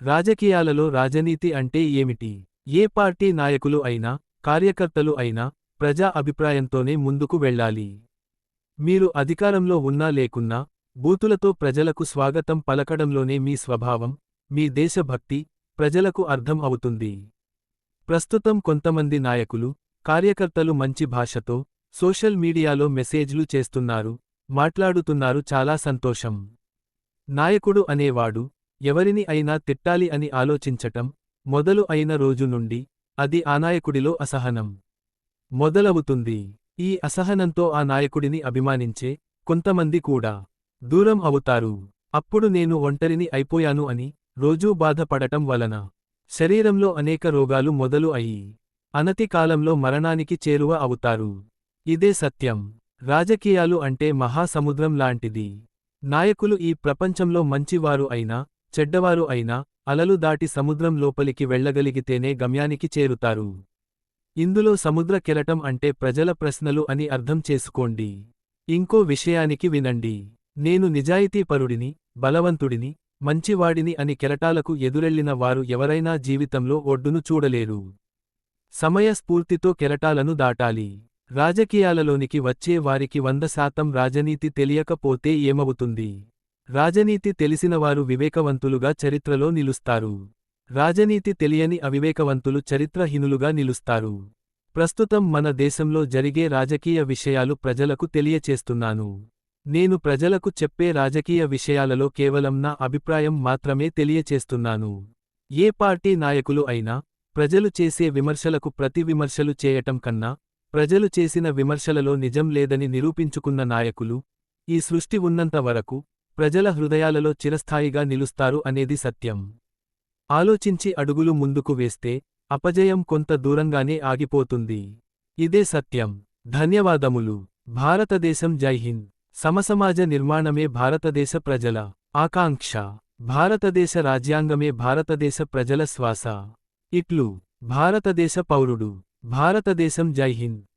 రాజకీయాలలో రాజనీతి అంటే ఏమిటి? ఏ పార్టీ నాయకులు అయినా, కార్యకర్తలు అయినా, ప్రజా అభిప్రాయంతోనే ముందుకు వెళ్ళాలి. మీరు అధికారంలో ఉన్నా లేకున్నా, బూతులతో ప్రజలకు స్వాగతం పలకడంలోనే మీ స్వభావం, మీ దేశభక్తి, ప్రజలకు అర్థం అవుతుంది. ప్రస్తుతం కొంతమంది నాయకులు, కార్యకర్తలు మంచి భాషతో, సోషల్ మీడియాలో మెసేజ్లు చేస్తున్నారు, మాట్లాడుతున్నారు చాలా సంతోషం. నాయకుడు అనేవాడు, ఎవరిని అయినా తిట్టాలి అని ఆలోచించటం, మొదలు అయిన రోజు నుండి, అది ఆ నాయకుడిలో అసహనం మొదలవుతుంది. ఈ అసహనంతో ఆ నాయకుడిని అభిమానించే, కొంతమంది కూడా దూరం అవుతారు. అప్పుడు నేను ఒంటరిని అయిపోయాను అని, రోజూ బాధపడటం వలన, శరీరంలో అనేక రోగాలు మొదలు అయి, అనతి కాలంలో మరణానికి చేరువ అవుతారు. ఇదే సత్యం. రాజకీయాలు అంటే మహాసముద్రం లాంటిది. నాయకులు ఈ ప్రపంచంలో మంచివారు అయినా, చెడ్డవారు అయినా, అలలు దాటి సముద్రం లోపలికి వెళ్ళగలిగితేనే గమ్యానికి చేరుతారు. ఇందులో సముద్ర కెరటం అంటే ప్రజల ప్రశ్నలు అని అర్థం చేసుకోండి. ఇంకో విషయానికి వినండి. నేను నిజాయితీపరుడిని, బలవంతుడిని, మంచివాడిని అని కెరటాలకు ఎదురెళ్లిన వారు ఎవరైనా జీవితంలో ఒడ్డును చూడలేరు. సమయస్ఫూర్తితో కెరటాలను దాటాలి. రాజకీయాలలోనికి వచ్చే వారికి 100% రాజనీతి తెలియకపోతే ఏమవుతుంది? రాజనీతి తెలిసినవారు వివేకవంతులుగా చరిత్రలో నిలుస్తారు. రాజనీతి తెలియని అవివేకవంతులు చరిత్రహీనులుగా నిలుస్తారు. ప్రస్తుతం మన దేశంలో జరిగే రాజకీయ విషయాలు ప్రజలకు తెలియచేస్తున్నాను. నేను ప్రజలకు చెప్పే రాజకీయ విషయాలలో కేవలం నా అభిప్రాయం మాత్రమే తెలియచేస్తున్నాను. ఏ పార్టీ నాయకులు అయినా, ప్రజలు చేసే విమర్శలకు ప్రతి విమర్శలు చేయటం కన్నా, ప్రజలు చేసిన విమర్శలలో నిజం లేదని నిరూపించుకున్న నాయకులు, ఈ సృష్టి ఉన్నంత వరకు, ప్రజల హృదయాలలో చిరస్థాయిగా నిలుస్తారు అనేది సత్యం. ఆలోచించి అడుగులు ముందుకు వేస్తే, అపజయం కొంత దూరంగానే ఆగిపోతుంది. ఇదే సత్యం. ధన్యవాదములు. భారతదేశం జై హింద్. సమసమాజ నిర్మాణమే భారతదేశ ప్రజల ఆకాంక్ష. భారతదేశ రాజ్యాంగమే భారతదేశ ప్రజల శ్వాస. ఇట్లు భారతదేశ పౌరుడు. భారతదేశం జై హింద్.